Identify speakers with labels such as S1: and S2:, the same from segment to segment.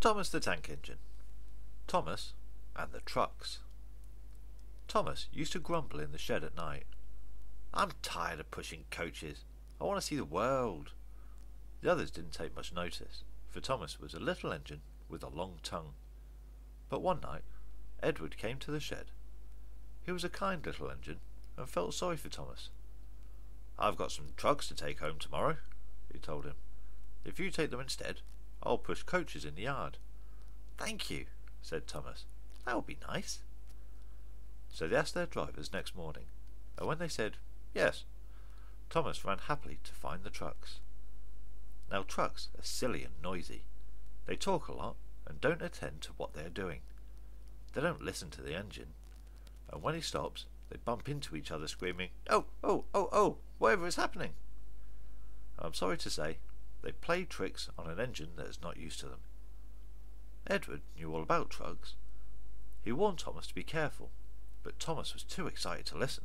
S1: Thomas the Tank Engine. Thomas and the Trucks. Thomas used to grumble in the shed at night. "I'm tired of pushing coaches. I want to see the world." The others didn't take much notice, for Thomas was a little engine with a long tongue. But one night, Edward came to the shed. He was a kind little engine and felt sorry for Thomas. "I've got some trucks to take home tomorrow," he told him. "If you take them instead, I'll push coaches in the yard." "Thank you," said Thomas. "That would be nice." So they asked their drivers next morning, and when they said yes, Thomas ran happily to find the trucks. Now trucks are silly and noisy. They talk a lot and don't attend to what they are doing. They don't listen to the engine, and when he stops, they bump into each other screaming, "Oh, oh, oh, oh, whatever is happening?" I'm sorry to say, they play tricks on an engine that is not used to them. Edward knew all about trucks. He warned Thomas to be careful, but Thomas was too excited to listen.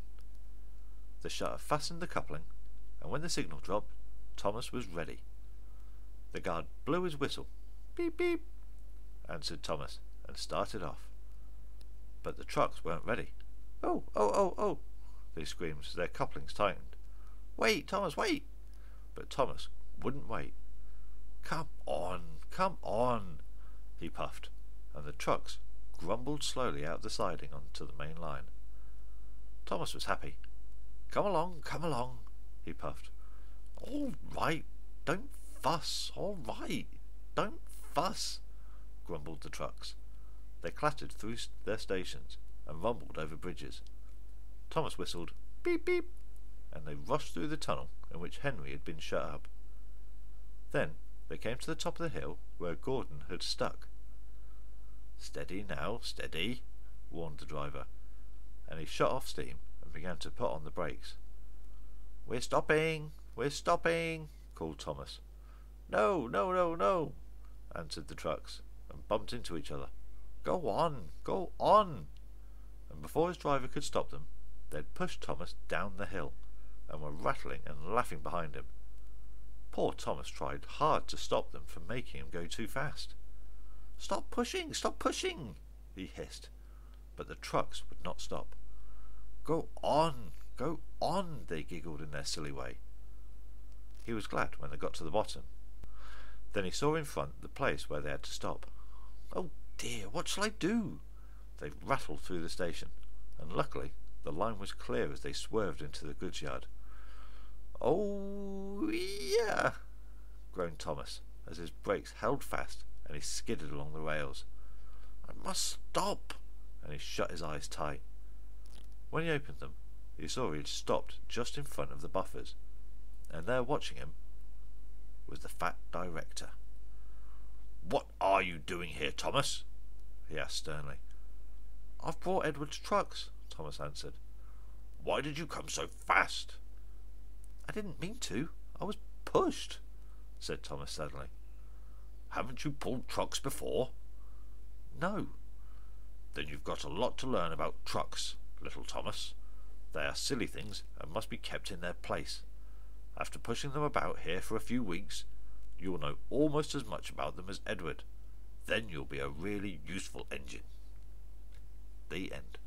S1: The shutter fastened the coupling, and when the signal dropped, Thomas was ready. The guard blew his whistle. "Beep, beep," answered Thomas, and started off. But the trucks weren't ready. "Oh, oh, oh, oh," they screamed as their couplings tightened. "Wait, Thomas, wait!" But Thomas wouldn't wait. Come on," he puffed, and the trucks grumbled slowly out the siding onto the main line. Thomas was happy. Come along," he puffed. "All right, don't fuss, all right, don't fuss," grumbled the trucks. They clattered through their stations and rumbled over bridges. Thomas whistled, "Beep, beep," and they rushed through the tunnel in which Henry had been shut up. Then they came to the top of the hill where Gordon had stuck. "Steady now, steady," warned the driver, and he shut off steam and began to put on the brakes. We're stopping, called Thomas. No, no, no, no," answered the trucks, and bumped into each other. Go on," and before his driver could stop them, they'd pushed Thomas down the hill, and were rattling and laughing behind him. Poor Thomas tried hard to stop them from making him go too fast. Stop pushing, he hissed, but the trucks would not stop. Go on, they giggled in their silly way. He was glad when they got to the bottom. Then he saw in front the place where they had to stop. Oh dear, what shall I do? They rattled through the station, and luckily the line was clear as they swerved into the goods yard. "Oh yeah," groaned Thomas, as his brakes held fast and he skidded along the rails. "I must stop," and he shut his eyes tight. When he opened them, he saw he had stopped just in front of the buffers, and there watching him was the fat director. "What are you doing here, Thomas?" he asked sternly. "I've brought Edward's trucks," Thomas answered. "Why did you come so fast?" "I didn't mean to. I was pushed," said Thomas suddenly. "Haven't you pulled trucks before?" "No." "Then you've got a lot to learn about trucks, little Thomas. They are silly things and must be kept in their place. After pushing them about here for a few weeks, you will know almost as much about them as Edward. Then you'll be a really useful engine." The end.